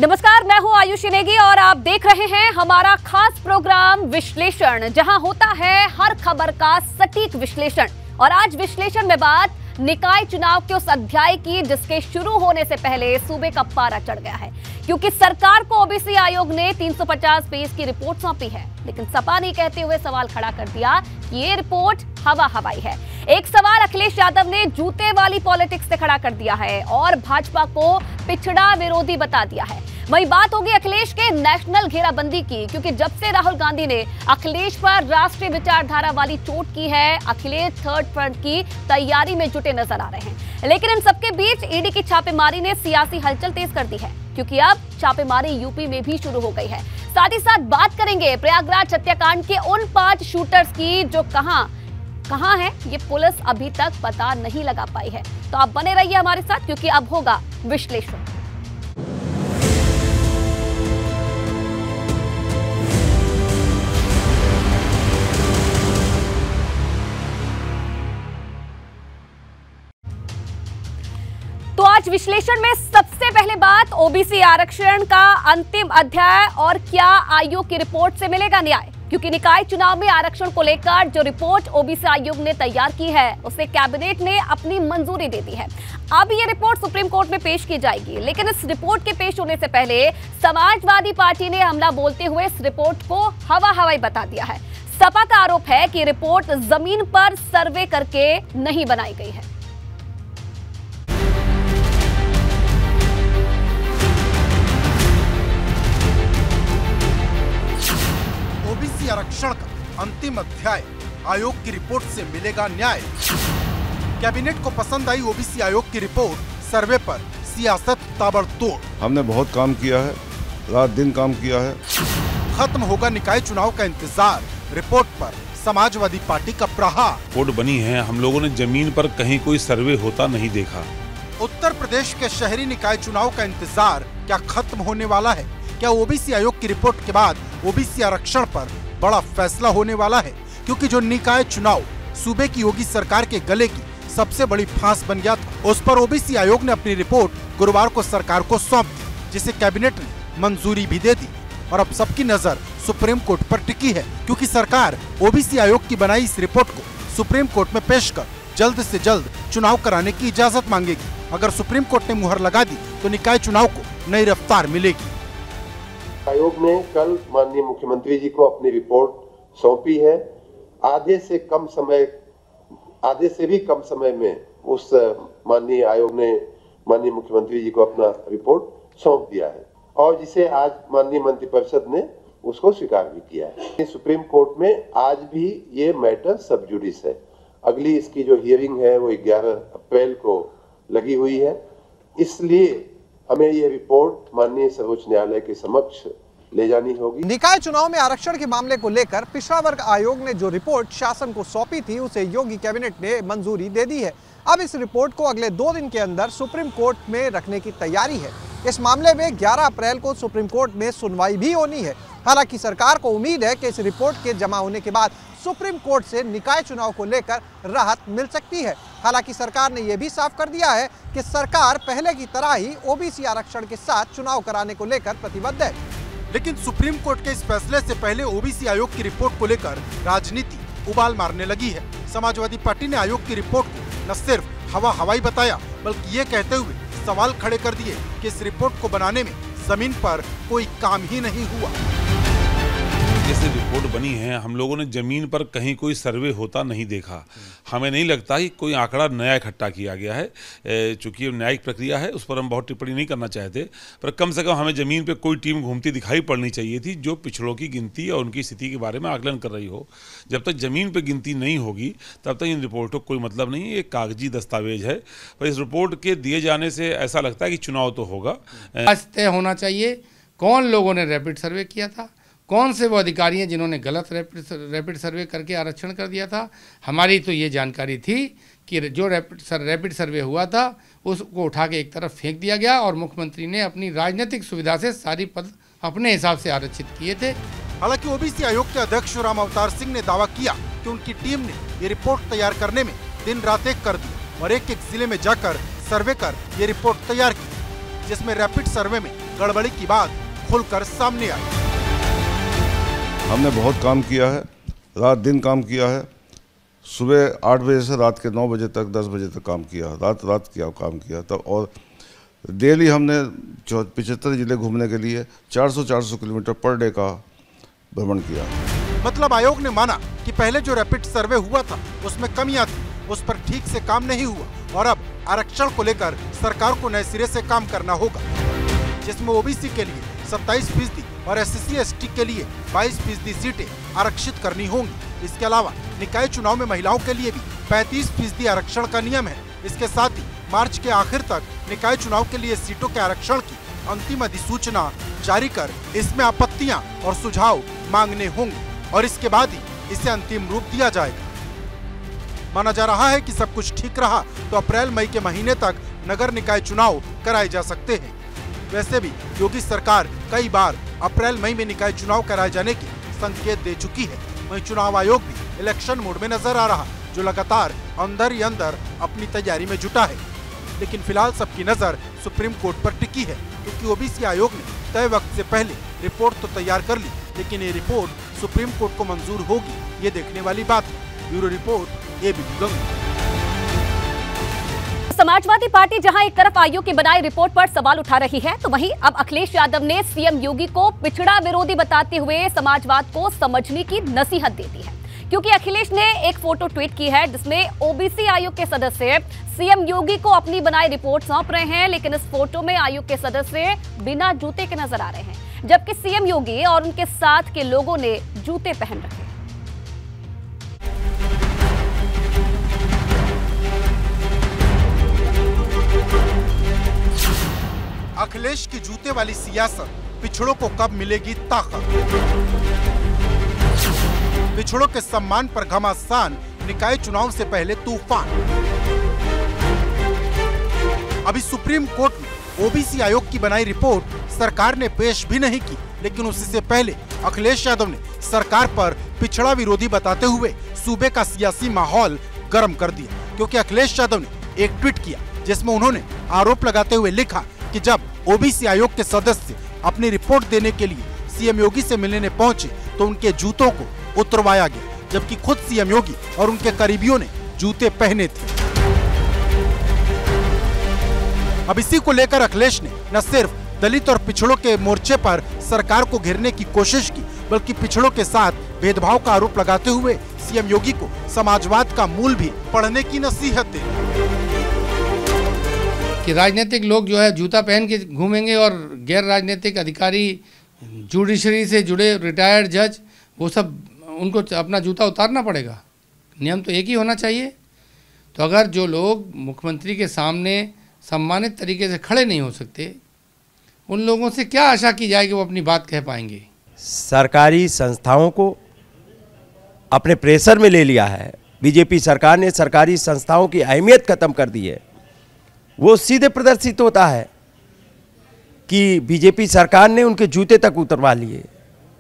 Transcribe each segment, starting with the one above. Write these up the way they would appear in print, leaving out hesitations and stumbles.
नमस्कार, मैं हूं आयुषी नेगी और आप देख रहे हैं हमारा खास प्रोग्राम विश्लेषण, जहां होता है हर खबर का सटीक विश्लेषण। और आज विश्लेषण में बात निकाय चुनाव के उस अध्याय की जिसके शुरू होने से पहले सूबे का पारा चढ़ गया है, क्योंकि सरकार को ओबीसी आयोग ने 350 पेज की रिपोर्ट सौंपी है। लेकिन सपा ने कहते हुए सवाल खड़ा कर दिया कि ये रिपोर्ट हवा हवाई है। एक सवाल अखिलेश यादव ने जूते वाली पॉलिटिक्स से खड़ा कर दिया है और भाजपा को पिछड़ा विरोधी बता दिया है। वही बात होगी अखिलेश के नेशनल घेराबंदी की, क्योंकि जब से राहुल गांधी ने अखिलेश पर राष्ट्रीय विचारधारा वाली चोट की है, अखिलेश थर्ड फ्रंट की तैयारी में जुटे नजर आ रहे हैं। लेकिन इन सबके बीच ईडी की छापेमारी ने सियासी हलचल तेज कर दी है, क्योंकि अब छापेमारी यूपी में भी शुरू हो गई है। साथ ही साथ बात करेंगे प्रयागराज हत्याकांड के उन 5 शूटर्स की जो कहां है, ये पुलिस अभी तक पता नहीं लगा पाई है। तो आप बने रहिए हमारे साथ, क्योंकि अब होगा विश्लेषण। तो आज विश्लेषण में सबसे पहले बात ओबीसी आरक्षण का अंतिम अध्याय और क्या आयोग की रिपोर्ट से मिलेगा न्याय, क्योंकि निकाय चुनाव में आरक्षण को लेकर जो रिपोर्ट ओबीसी आयोग ने तैयार की है उसे कैबिनेट ने अपनी मंजूरी दे दी है। अब ये रिपोर्ट सुप्रीम कोर्ट में पेश की जाएगी, लेकिन इस रिपोर्ट के पेश होने से पहले समाजवादी पार्टी ने हमला बोलते हुए इस रिपोर्ट को हवा हवाई बता दिया है। सपा का आरोप है कि रिपोर्ट जमीन पर सर्वे करके नहीं बनाई गई है। ओबीसी आरक्षण का अंतिम अध्याय, आयोग की रिपोर्ट से मिलेगा न्याय। कैबिनेट को पसंद आई ओबीसी आयोग की रिपोर्ट, सर्वे पर सियासत ताबड़तोड़। हमने बहुत काम किया है, रात दिन काम किया है। खत्म होगा निकाय चुनाव का इंतजार, रिपोर्ट पर समाजवादी पार्टी का प्रहार। रिपोर्ट बनी है, हम लोगों ने जमीन पर कहीं कोई सर्वे होता नहीं देखा। उत्तर प्रदेश के शहरी निकाय चुनाव का इंतजार क्या खत्म होने वाला है? क्या ओबीसी आयोग की रिपोर्ट के बाद ओबीसी आरक्षण पर बड़ा फैसला होने वाला है? क्योंकि जो निकाय चुनाव सूबे की योगी सरकार के गले की सबसे बड़ी फांस बन गया था, उस पर ओबीसी आयोग ने अपनी रिपोर्ट गुरुवार को सरकार को सौंप दी, जिसे कैबिनेट ने मंजूरी भी दे दी। और अब सबकी नजर सुप्रीम कोर्ट पर टिकी है, क्योंकि सरकार ओबीसी आयोग की बनाई इस रिपोर्ट को सुप्रीम कोर्ट में पेश कर जल्द से जल्द चुनाव कराने की इजाजत मांगेगी। अगर सुप्रीम कोर्ट ने मुहर लगा दी तो निकाय चुनाव को नई रफ्तार मिलेगी। आयोग ने कल माननीय मुख्यमंत्री जी को अपनी रिपोर्ट सौंपी है। आधे से भी कम समय में उस माननीय आयोग ने माननीय मुख्यमंत्री जी को अपना रिपोर्ट सौंप दिया है, और जिसे आज माननीय मंत्रिपरिषद ने उसको स्वीकार भी किया है। सुप्रीम कोर्ट में आज भी ये मैटर सब जुडिस है। अगली इसकी जो हियरिंग है वो 11 अप्रैल को लगी हुई है, इसलिए हमें ये रिपोर्ट माननीय सर्वोच्च न्यायालय के समक्ष ले जानी होगी। निकाय चुनाव में आरक्षण के मामले को लेकर पिछड़ा वर्ग आयोग ने जो रिपोर्ट शासन को सौंपी थी उसे योगी कैबिनेट ने मंजूरी दे दी है। अब इस रिपोर्ट को अगले 2 दिन के अंदर सुप्रीम कोर्ट में रखने की तैयारी है। इस मामले में 11 अप्रैल को सुप्रीम कोर्ट में सुनवाई भी होनी है। हालांकि सरकार को उम्मीद है कि इस रिपोर्ट के जमा होने के बाद सुप्रीम कोर्ट से निकाय चुनाव को लेकर राहत मिल सकती है। हालांकि सरकार ने यह भी साफ कर दिया है कि सरकार पहले की तरह ही ओबीसी आरक्षण के साथ चुनाव कराने को लेकर प्रतिबद्ध है। लेकिन सुप्रीम कोर्ट के इस फैसले से पहले ओबीसी आयोग की रिपोर्ट को लेकर राजनीति उबाल मारने लगी है। समाजवादी पार्टी ने आयोग की रिपोर्ट को न सिर्फ हवा हवाई बताया, बल्कि ये कहते हुए सवाल खड़े कर दिए कि इस रिपोर्ट को बनाने में जमीन पर कोई काम ही नहीं हुआ। जैसे रिपोर्ट बनी है, हम लोगों ने जमीन पर कहीं कोई सर्वे होता नहीं देखा। हमें नहीं लगता कि कोई आंकड़ा नया इकट्ठा किया गया है। चूंकि न्यायिक प्रक्रिया है, उस पर हम बहुत टिप्पणी नहीं करना चाहते, पर कम से कम हमें जमीन पे कोई टीम घूमती दिखाई पड़नी चाहिए थी जो पिछड़ों की गिनती और उनकी स्थिति के बारे में आकलन कर रही हो। जब तक जमीन पर गिनती नहीं होगी तब तक इन रिपोर्टों को कोई मतलब नहीं है। ये कागजी दस्तावेज है, पर इस रिपोर्ट के दिए जाने से ऐसा लगता है कि चुनाव तो होगा। तय होना चाहिए कौन लोगों ने रैपिड सर्वे किया था, कौन से वो अधिकारी हैं जिन्होंने गलत रैपिड सर्वे करके आरक्षण कर दिया था। हमारी तो ये जानकारी थी कि जो रैपिड सर्वे हुआ था उसको उठा के एक तरफ फेंक दिया गया और मुख्यमंत्री ने अपनी राजनीतिक सुविधा से सारी पद अपने हिसाब से आरक्षित किए थे। हालांकि ओबीसी आयोग के अध्यक्ष राम अवतार सिंह ने दावा किया कि उनकी टीम ने ये रिपोर्ट तैयार करने में दिन रात एक कर दी और एक एक जिले में जाकर सर्वे कर ये रिपोर्ट तैयार की, जिसमें रैपिड सर्वे में गड़बड़ी की बात खुलकर सामने आई। हमने बहुत काम किया है, रात दिन काम किया है। सुबह 8 बजे से रात के 9 बजे तक, 10 बजे तक काम किया, रात काम किया तब। और डेली हमने 75 जिले घूमने के लिए 400 किलोमीटर पर डे का भ्रमण किया। मतलब आयोग ने माना कि पहले जो रैपिड सर्वे हुआ था उसमें कमियां थी, उस पर ठीक से काम नहीं हुआ और अब आरक्षण को लेकर सरकार को नए सिरे से काम करना होगा, जिसमें ओबीसी के लिए 27% और SC/ST के लिए 22% सीटें आरक्षित करनी होंगी। इसके अलावा निकाय चुनाव में महिलाओं के लिए भी 35% आरक्षण का नियम है। इसके साथ ही मार्च के आखिर तक निकाय चुनाव के लिए सीटों के आरक्षण की अंतिम अधिसूचना जारी कर इसमें आपत्तियां और सुझाव मांगने होंगे और इसके बाद ही इसे अंतिम रूप दिया जाएगा। माना जा रहा है कि सब कुछ ठीक रहा तो अप्रैल मई के महीने तक नगर निकाय चुनाव कराए जा सकते हैं। वैसे भी योगी सरकार कई बार अप्रैल मई में निकाय चुनाव कराए जाने की संकेत दे चुकी है। वहीं चुनाव आयोग भी इलेक्शन मोड में नजर आ रहा, जो लगातार अंदर ही अंदर अपनी तैयारी में जुटा है। लेकिन फिलहाल सबकी नजर सुप्रीम कोर्ट पर टिकी है, क्योंकि ओबीसी आयोग ने तय वक्त से पहले रिपोर्ट तो तैयार कर ली, लेकिन ये रिपोर्ट सुप्रीम कोर्ट को मंजूर होगी ये देखने वाली बात है। Bureau report ABP Ganga. Samajwadi party जहां एक तरफ आयोग की बनाई रिपोर्ट पर सवाल उठा रही है, तो वहीं अब अखिलेश यादव ने सीएम योगी को पिछड़ा विरोधी बताते हुए समाजवाद को समझने की नसीहत दे दी है। क्योंकि अखिलेश ने एक फोटो ट्वीट की है जिसमें ओबीसी आयोग के सदस्य सीएम योगी को अपनी बनाई रिपोर्ट सौंप रहे हैं, लेकिन इस फोटो में आयोग के सदस्य बिना जूते के नजर आ रहे हैं, जबकि सीएम योगी और उनके साथ के लोगों ने जूते पहन रखे हैं। अखिलेश की जूते वाली सियासत, पिछड़ों को कब मिलेगी ताकत? पिछड़ों के सम्मान पर घमासान, निकाय चुनाव से पहले तूफान। अभी सुप्रीम कोर्ट में ओबीसी आयोग की बनाई रिपोर्ट सरकार ने पेश भी नहीं की, लेकिन उससे पहले अखिलेश यादव ने सरकार पर पिछड़ा विरोधी बताते हुए सूबे का सियासी माहौल गर्म कर दिया। क्योंकि अखिलेश यादव ने एक ट्वीट किया जिसमें उन्होंने आरोप लगाते हुए लिखा कि जब ओबीसी आयोग के सदस्य अपनी रिपोर्ट देने के लिए सीएम योगी से मिलने पहुंचे तो उनके जूतों को उतरवाया गया, जबकि खुद सीएम योगी और उनके करीबियों ने जूते पहने थे। अब इसी को लेकर अखिलेश ने न सिर्फ दलित और पिछड़ों के मोर्चे पर सरकार को घेरने की कोशिश की, बल्कि पिछड़ों के साथ भेदभाव का आरोप लगाते हुए सीएम योगी को समाजवाद का मूल भी पढ़ने की नसीहत दी कि राजनीतिक लोग जो है जूता पहन के घूमेंगे और गैर राजनीतिक अधिकारी, जुडिशरी से जुड़े रिटायर्ड जज, वो सब उनको अपना जूता उतारना पड़ेगा। नियम तो एक ही होना चाहिए। तो अगर जो लोग मुख्यमंत्री के सामने सम्मानित तरीके से खड़े नहीं हो सकते, उन लोगों से क्या आशा की जाए कि वो अपनी बात कह पाएंगे? सरकारी संस्थाओं को अपने प्रेशर में ले लिया है। बीजेपी सरकार ने सरकारी संस्थाओं की अहमियत खत्म कर दी है। वो सीधे प्रदर्शित होता है कि बीजेपी सरकार ने उनके जूते तक उतरवा लिए,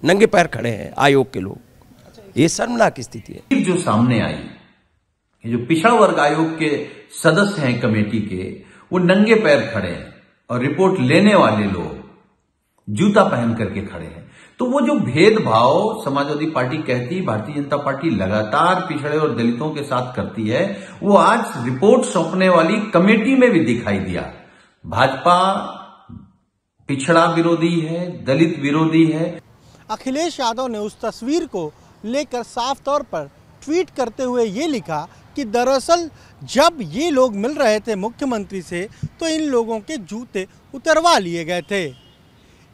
नंगे पैर खड़े हैं आयोग के लोग। ये शर्मनाक स्थिति है। जो सामने आई, जो पिछड़ा वर्ग आयोग के सदस्य हैं कमेटी के, वो नंगे पैर खड़े हैं और रिपोर्ट लेने वाले लोग जूता पहन करके खड़े हैं। तो वो जो भेदभाव समाजवादी पार्टी कहती, भारतीय जनता पार्टी लगातार पिछड़े और दलितों के साथ करती है, वो आज रिपोर्ट सौंपने वाली कमेटी में भी दिखाई दिया। भाजपा पिछड़ा विरोधी है, दलित विरोधी है। अखिलेश यादव ने उस तस्वीर को लेकर साफ तौर पर ट्वीट करते हुए ये लिखा कि दरअसल जब ये लोग मिल रहे थे मुख्यमंत्री से तो इन लोगों के जूते उतरवा लिए गए थे।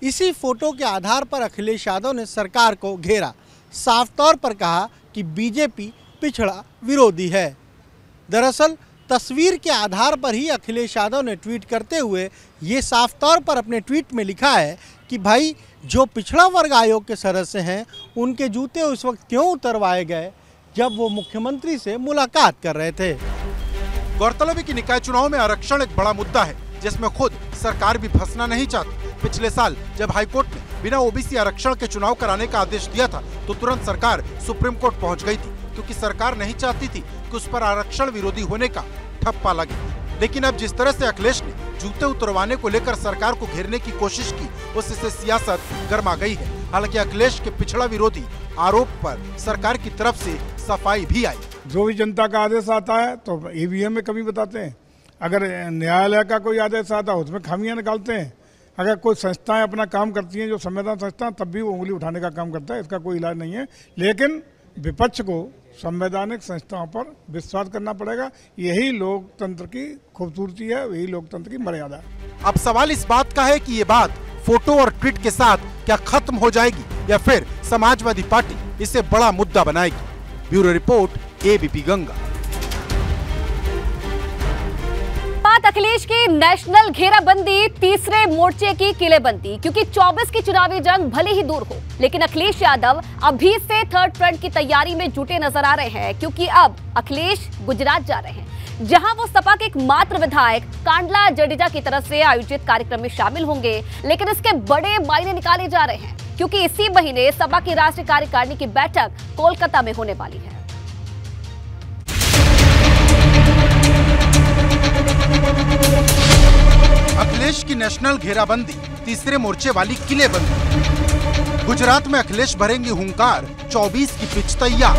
इसी फोटो के आधार पर अखिलेश यादव ने सरकार को घेरा, साफ तौर पर कहा कि बीजेपी पिछड़ा विरोधी है। दरअसल तस्वीर के आधार पर ही अखिलेश यादव ने ट्वीट करते हुए ये साफ तौर पर अपने ट्वीट में लिखा है कि भाई जो पिछड़ा वर्ग आयोग के सदस्य हैं उनके जूते उस वक्त क्यों उतरवाए गए जब वो मुख्यमंत्री से मुलाकात कर रहे थे। गौरतलब है कि निकाय चुनाव में आरक्षण एक बड़ा मुद्दा है जिसमें खुद सरकार भी फंसना नहीं चाहती। पिछले साल जब हाईकोर्ट ने बिना ओबीसी आरक्षण के चुनाव कराने का आदेश दिया था तो तुरंत सरकार सुप्रीम कोर्ट पहुंच गई थी, क्योंकि सरकार नहीं चाहती थी कि उस पर आरक्षण विरोधी होने का ठप्पा लगे। लेकिन अब जिस तरह से अखिलेश ने जूते उतरवाने को लेकर सरकार को घेरने की कोशिश की, उससे सियासत गर्मा गई है। हालांकि अखिलेश के पिछड़ा विरोधी आरोप पर सरकार की तरफ से सफाई भी आई। जो भी जनता का आदेश आता है तो ईवीएम में कमी बताते हैं, अगर न्यायालय का कोई आदेश आता है उसमें खामियां निकालते हैं, अगर कोई संस्थाएं अपना काम करती हैं जो संविधान संस्थाएं, तब भी वो उंगली उठाने का काम करता है। इसका कोई इलाज नहीं है, लेकिन विपक्ष को संवैधानिक संस्थाओं पर विश्वास करना पड़ेगा। यही लोकतंत्र की खूबसूरती है, यही लोकतंत्र की मर्यादा है। अब सवाल इस बात का है कि ये बात फोटो और ट्वीट के साथ क्या खत्म हो जाएगी या फिर समाजवादी पार्टी इसे बड़ा मुद्दा बनाएगी। Bureau report, ABP Ganga. बात अखिलेश की नेशनल घेराबंदी, तीसरे मोर्चे की किलेबंदी, क्योंकि 24 की चुनावी जंग भले ही दूर हो, लेकिन अखिलेश यादव अभी से थर्ड फ्रंट की तैयारी में जुटे नजर आ रहे हैं। क्योंकि अब अखिलेश गुजरात जा रहे हैं, जहां वो सपा के एकमात्र विधायक कांडला जडेजा की तरफ से आयोजित कार्यक्रम में शामिल होंगे। लेकिन इसके बड़े मायने निकाले जा रहे हैं, क्योंकि इसी महीने सपा की राष्ट्रीय कार्यकारिणी की बैठक कोलकाता में होने वाली है। अखिलेश की नेशनल घेराबंदी, तीसरे मोर्चे वाली किलेबंदी। गुजरात में अखिलेश भरेंगे हुंकार, 24 की पिच तैयार।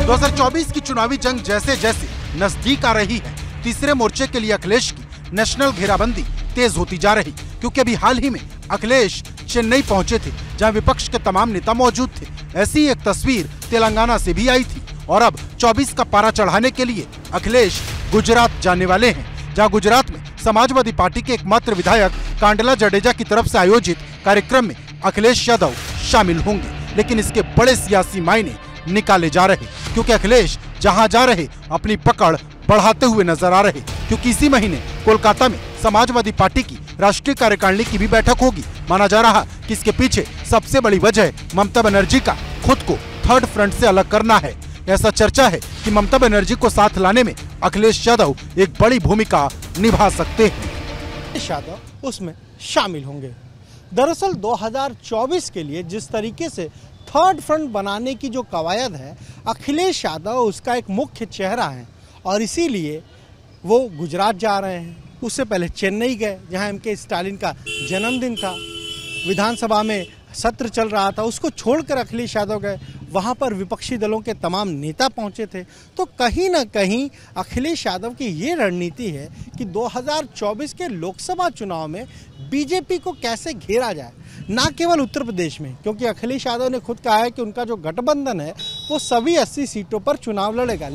2024 की चुनावी जंग जैसे जैसे नजदीक आ रही है, तीसरे मोर्चे के लिए अखिलेश की नेशनल घेराबंदी तेज होती जा रही, क्योंकि अभी हाल ही में अखिलेश चेन्नई पहुंचे थे, जहां विपक्ष के तमाम नेता मौजूद थे। ऐसी एक तस्वीर तेलंगाना से भी आई थी और अब 24 का पारा चढ़ाने के लिए अखिलेश गुजरात जाने वाले हैं, जहां गुजरात में समाजवादी पार्टी के एकमात्र विधायक कांडला जडेजा की तरफ से आयोजित कार्यक्रम में अखिलेश यादव शामिल होंगे। लेकिन इसके बड़े सियासी मायने निकाले जा रहे, क्योंकि अखिलेश जहां जा रहे अपनी पकड़ बढ़ाते हुए नजर आ रहे, क्योंकि इसी महीने कोलकाता में समाजवादी पार्टी की राष्ट्रीय कार्यकारिणी की भी बैठक होगी। माना जा रहा कि इसके पीछे सबसे बड़ी वजह ममता बनर्जी का खुद को थर्ड फ्रंट से अलग करना है। ऐसा चर्चा है कि ममता बनर्जी को साथ लाने में अखिलेश यादव एक बड़ी भूमिका निभा सकते हैं। अखिलेश यादव उसमें शामिल होंगे। दरअसल 2024 के लिए जिस तरीके से थर्ड फ्रंट बनाने की जो कवायद है, अखिलेश यादव उसका एक मुख्य चेहरा है और इसीलिए वो गुजरात जा रहे हैं। उससे पहले चेन्नई गए, जहां एमके स्टालिन का जन्मदिन था, विधानसभा में सत्र चल रहा था, उसको छोड़कर अखिलेश यादव गए, वहां पर विपक्षी दलों के तमाम नेता पहुंचे थे। तो कहीं ना कहीं अखिलेश यादव की ये रणनीति है कि 2024 के लोकसभा चुनाव में बीजेपी को कैसे घेरा जाए, ना केवल उत्तर प्रदेश में, क्योंकि अखिलेश यादव ने खुद कहा है कि उनका जो गठबंधन है वो सभी 80 सीटों पर चुनाव लड़ेगा।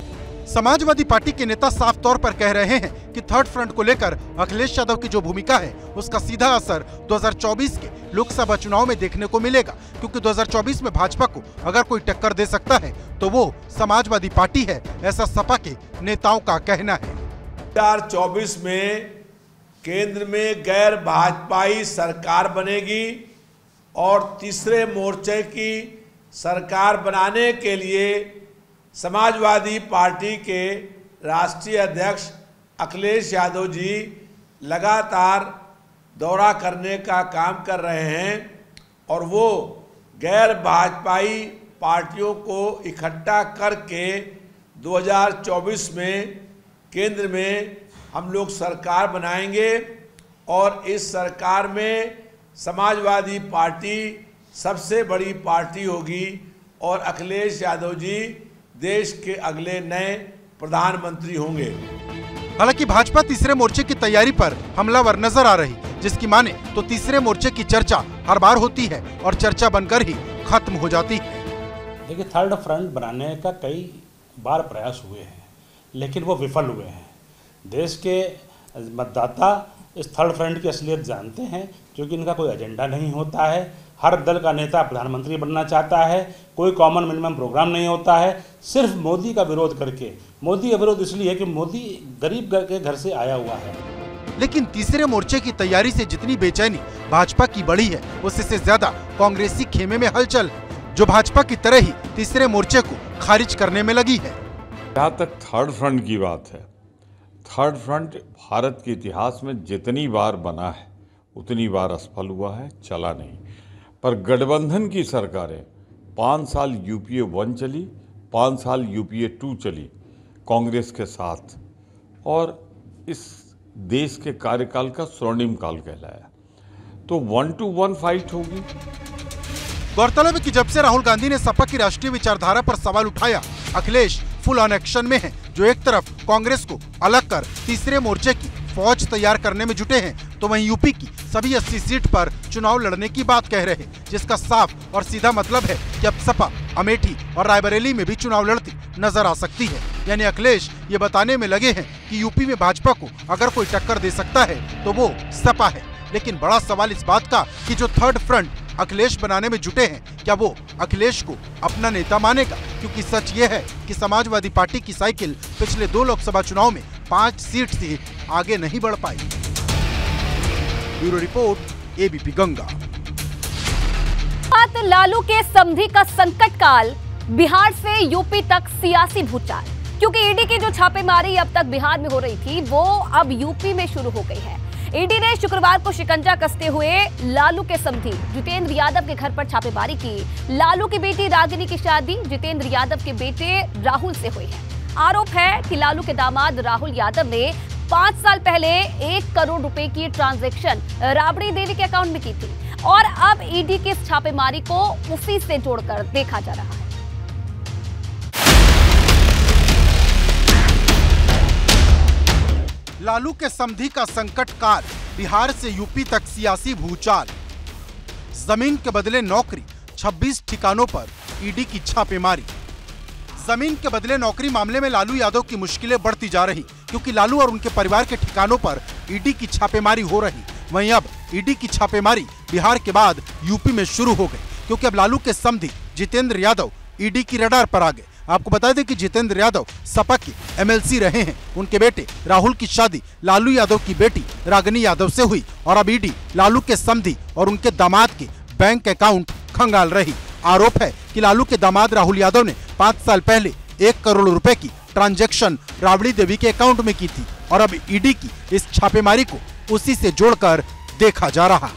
समाजवादी पार्टी के नेता साफ तौर पर कह रहे हैं कि थर्ड फ्रंट को लेकर अखिलेश यादव की जो भूमिका है उसका सीधा असर 2024 के लोकसभा चुनाव में देखने को मिलेगा, क्योंकि 2024 में भाजपा को अगर कोई टक्कर दे सकता है तो वो समाजवादी पार्टी है, ऐसा सपा के नेताओं का कहना है। 2024 में केंद्र में गैर भाजपाई सरकार बनेगी और तीसरे मोर्चे की सरकार बनाने के लिए समाजवादी पार्टी के राष्ट्रीय अध्यक्ष अखिलेश यादव जी लगातार दौरा करने का काम कर रहे हैं और वो गैर भाजपाई पार्टियों को इकट्ठा करके 2024 में केंद्र में हम लोग सरकार बनाएंगे और इस सरकार में समाजवादी पार्टी सबसे बड़ी पार्टी होगी और अखिलेश यादव जी देश के अगले नए प्रधानमंत्री होंगे। हालांकि भाजपा तीसरे मोर्चे की तैयारी पर हमलावर नजर आ रही, जिसकी माने तो तीसरे मोर्चे की चर्चा हर बार होती है और चर्चा बनकर ही खत्म हो जाती है। देखिए, थर्ड फ्रंट बनाने का कई बार प्रयास हुए हैं, लेकिन वो विफल हुए हैं। देश के मतदाता इस थर्ड फ्रंट की असलियत जानते हैं, क्योंकि इनका कोई एजेंडा नहीं होता है। हर दल का नेता प्रधानमंत्री बनना चाहता है, कोई कॉमन मिनिमम प्रोग्राम नहीं होता है, सिर्फ मोदी का विरोध करके। मोदी का विरोध इसलिए है कि मोदी गरीब के घर से आया हुआ है। लेकिन तीसरे मोर्चे की तैयारी से जितनी बेचैनी भाजपा की बढ़ी है, उससे ज्यादा कांग्रेसी खेमे में हलचल है, जो भाजपा की तरह ही तीसरे मोर्चे को खारिज करने में लगी है। जहाँ तक थर्ड फ्रंट की बात है, थर्ड फ्रंट भारत के इतिहास में जितनी बार बना है उतनी बार असफल हुआ है, चला नहीं। पर गठबंधन की सरकारें 5 साल यूपीए 1 चली, 5 साल यूपीए 2 चली कांग्रेस के साथ, और इस देश के कार्यकाल का स्वर्णिम काल कहलाया। तो 1-to-1 फाइट होगी। गौरतलब है कि जब से राहुल गांधी ने सपा की राष्ट्रीय विचारधारा पर सवाल उठाया, अखिलेश फुल ऑन एक्शन में हैं, जो एक तरफ कांग्रेस को अलग कर तीसरे मोर्चे की फौज तैयार करने में जुटे हैं, तो वहीं यूपी की सभी 80 सीट पर चुनाव लड़ने की बात कह रहे हैं, जिसका साफ और सीधा मतलब है कि अब सपा अमेठी और रायबरेली में भी चुनाव लड़ती नजर आ सकती है। यानी अखिलेश ये बताने में लगे हैं कि यूपी में भाजपा को अगर कोई टक्कर दे सकता है तो वो सपा है। लेकिन बड़ा सवाल इस बात का कि जो थर्ड फ्रंट अखिलेश बनाने में जुटे हैं, क्या वो अखिलेश को अपना नेता मानेगा? क्योंकि सच ये है कि समाजवादी पार्टी की साइकिल पिछले 2 लोकसभा चुनाव में 5 सीट से आगे नहीं बढ़ पाई। Bureau report, ABP Ganga. Lalu के समधी का संकट काल, बिहार से यूपी तक सियासी भूचाल, क्योंकि ईडी की जो छापेमारी अब तक बिहार में हो रही थी वो अब यूपी में शुरू हो गई है। ईडी ने शुक्रवार को शिकंजा कसते हुए लालू के समधी जितेंद्र यादव के घर पर छापेमारी की। लालू की बेटी रागिनी की शादी जितेंद्र यादव के बेटे राहुल से हुई है। आरोप है कि लालू के दामाद राहुल यादव ने 5 साल पहले 1 करोड़ रुपए की ट्रांजैक्शन राबड़ी देवी के अकाउंट में की थी और अब ईडी की इस छापेमारी को उसी से जोड़कर देखा जा रहा है। लालू के समधी का संकट काल, बिहार से यूपी तक सियासी भूचाल। जमीन के बदले नौकरी, 26 ठिकानों पर ईडी की छापेमारी। जमीन के बदले नौकरी मामले में लालू यादव की मुश्किलें बढ़ती जा रही, क्योंकि लालू और उनके परिवार के ठिकानों पर ईडी की छापेमारी हो रही। वहीं अब ईडी की छापेमारी बिहार के बाद यूपी में शुरू हो गई, क्योंकि अब लालू के समधी जितेंद्र यादव ईडी की रडार पर आ गए। आपको बता दें कि जितेंद्र यादव सपा के एमएलसी रहे हैं। उनके बेटे राहुल की शादी लालू यादव की बेटी रागिनी यादव से हुई और अब ईडी लालू के समधी और उनके दामाद के बैंक अकाउंट खंगाल रही। आरोप है कि लालू के दामाद राहुल यादव ने 5 साल पहले 1 करोड़ रुपए की ट्रांजैक्शन राबड़ी देवी के अकाउंट में की थी और अब ईडी की इस छापेमारी को उसी से जोड़कर देखा जा रहा।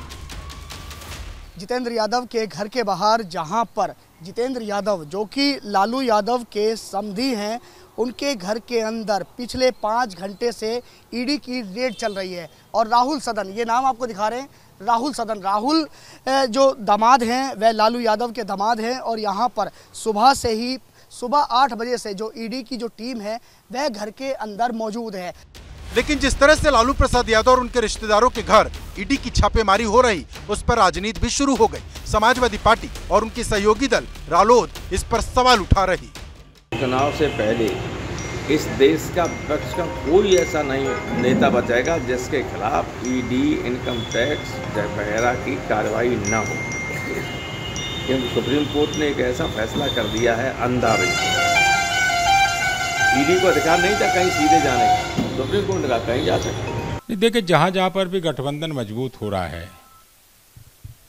जितेंद्र यादव के घर के बाहर, जहां पर जितेंद्र यादव जो कि लालू यादव के समधी हैं, उनके घर के अंदर पिछले 5 घंटे से ईडी की रेड चल रही है। और राहुल सदन, ये नाम आपको दिखा रहे हैं, राहुल सदन, राहुल जो दामाद हैं वह लालू यादव के दामाद हैं और यहाँ पर सुबह 8 बजे से जो ईडी की जो टीम है वह घर के अंदर मौजूद है। लेकिन जिस तरह से लालू प्रसाद यादव और उनके रिश्तेदारों के घर ईडी की छापेमारी हो रही, उस पर राजनीति भी शुरू हो गई। समाजवादी पार्टी और उनकी सहयोगी दल रालोद इस पर सवाल उठा रही। चुनाव से पहले इस देश का विपक्ष का कोई ऐसा नहीं नेता बचेगा जिसके खिलाफ ईडी, इनकम टैक्स वगैरह की कार्रवाई न हो, क्योंकि सुप्रीम कोर्ट ने एक ऐसा फैसला कर दिया है अंधा बिल्कुल। ईडी को अधिकार नहीं था कहीं सीधे जाने का, सुप्रीम कोर्ट ने कहा कहीं जा सकते। देखिए, जहाँ जहाँ पर भी गठबंधन मजबूत हो रहा है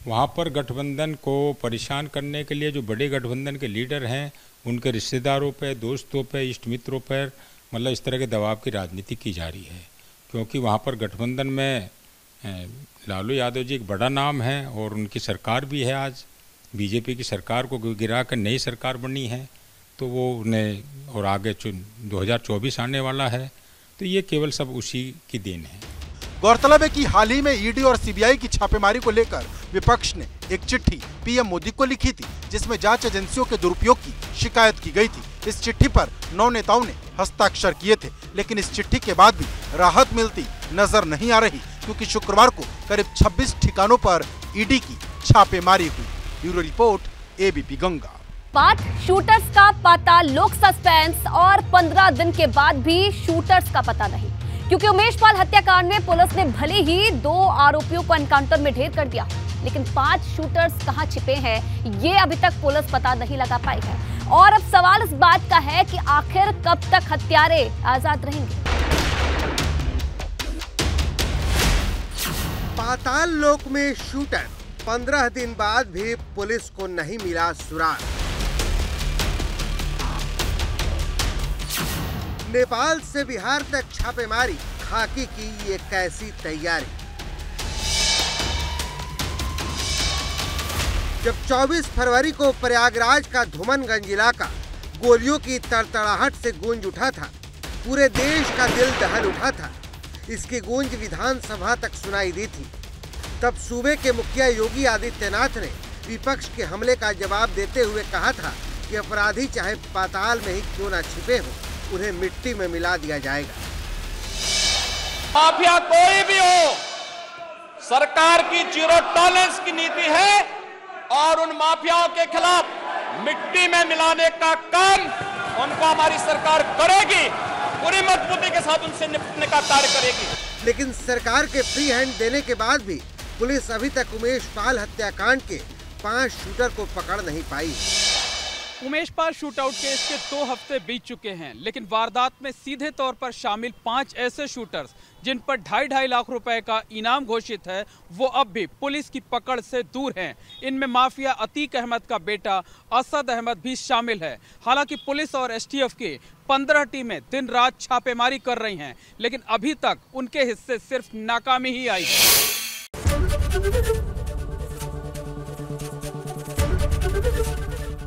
वहाँ पर गठबंधन को परेशान करने के लिए जो बड़े गठबंधन के लीडर हैं उनके रिश्तेदारों पे, दोस्तों पे, इष्ट मित्रों पर मतलब इस तरह के दबाव की राजनीति की जा रही है। क्योंकि वहाँ पर गठबंधन में लालू यादव जी एक बड़ा नाम है और उनकी सरकार भी है। आज बीजेपी की सरकार को गिरा कर नई सरकार बनी है, तो वो उन्हें और आगे 2024 आने वाला है, तो ये केवल सब उसी की देन है। गौरतलब है कि हाल ही में ईडी और सीबीआई की छापेमारी को लेकर विपक्ष ने एक चिट्ठी पीएम मोदी को लिखी थी, जिसमें जांच एजेंसियों के दुरुपयोग की शिकायत की गई थी। इस चिट्ठी पर 9 नेताओं ने हस्ताक्षर किए थे, लेकिन इस चिट्ठी के बाद भी राहत मिलती नजर नहीं आ रही, क्योंकि शुक्रवार को करीब 26 ठिकानों पर ईडी की छापेमारी हुई। Bureau report, ABP Ganga. बात शूटर्स का पता, लोक सस्पेंस और 15 दिन के बाद भी शूटर्स का पता नहीं, क्योंकि उमेश पाल हत्याकांड में पुलिस ने भले ही 2 आरोपियों को एनकाउंटर में ढेर कर दिया, लेकिन 5 शूटर्स कहां छिपे हैं ये अभी तक पुलिस पता नहीं लगा पाई है। और अब सवाल इस बात का है कि आखिर कब तक हत्यारे आजाद रहेंगे। पाताल लोक में शूटर, 15 दिन बाद भी पुलिस को नहीं मिला सुराग। नेपाल से बिहार तक छापेमारी, खाकी की ये कैसी तैयारी। जब 24 फरवरी को प्रयागराज का धुमनगंज इलाका गोलियों की तड़तड़ाहट से गूंज उठा था, पूरे देश का दिल दहल उठा था। इसकी गूंज विधानसभा तक सुनाई दी थी। तब सूबे के मुखिया योगी आदित्यनाथ ने विपक्ष के हमले का जवाब देते हुए कहा था कि अपराधी चाहे पाताल में ही क्यों न छिपे हो, उन्हें मिट्टी में मिला दिया जाएगा। माफिया कोई भी हो, सरकार की जीरो टॉलरेंस की नीति है और उन माफियाओं के खिलाफ मिट्टी में मिलाने का काम उनको हमारी सरकार करेगी, पूरी मजबूती के साथ उनसे निपटने का कार्य करेगी। लेकिन सरकार के फ्री हैंड देने के बाद भी पुलिस अभी तक उमेश पाल हत्याकांड के 5 शूटर को पकड़ नहीं पाई। उमेश पाल शूटआउट केस के 2 हफ्ते बीत चुके हैं, लेकिन वारदात में सीधे तौर पर शामिल 5 ऐसे शूटर्स जिन पर 2.5 लाख रुपए का इनाम घोषित है, वो अब भी पुलिस की पकड़ से दूर हैं। इनमें माफिया अतीक अहमद का बेटा असद अहमद भी शामिल है। हालांकि पुलिस और एसटीएफ की 15 टीमें दिन रात छापेमारी कर रही हैं, लेकिन अभी तक उनके हिस्से सिर्फ नाकामी ही आई है।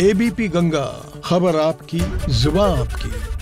एबीपी गंगा, खबर आपकी, जुबान आपकी।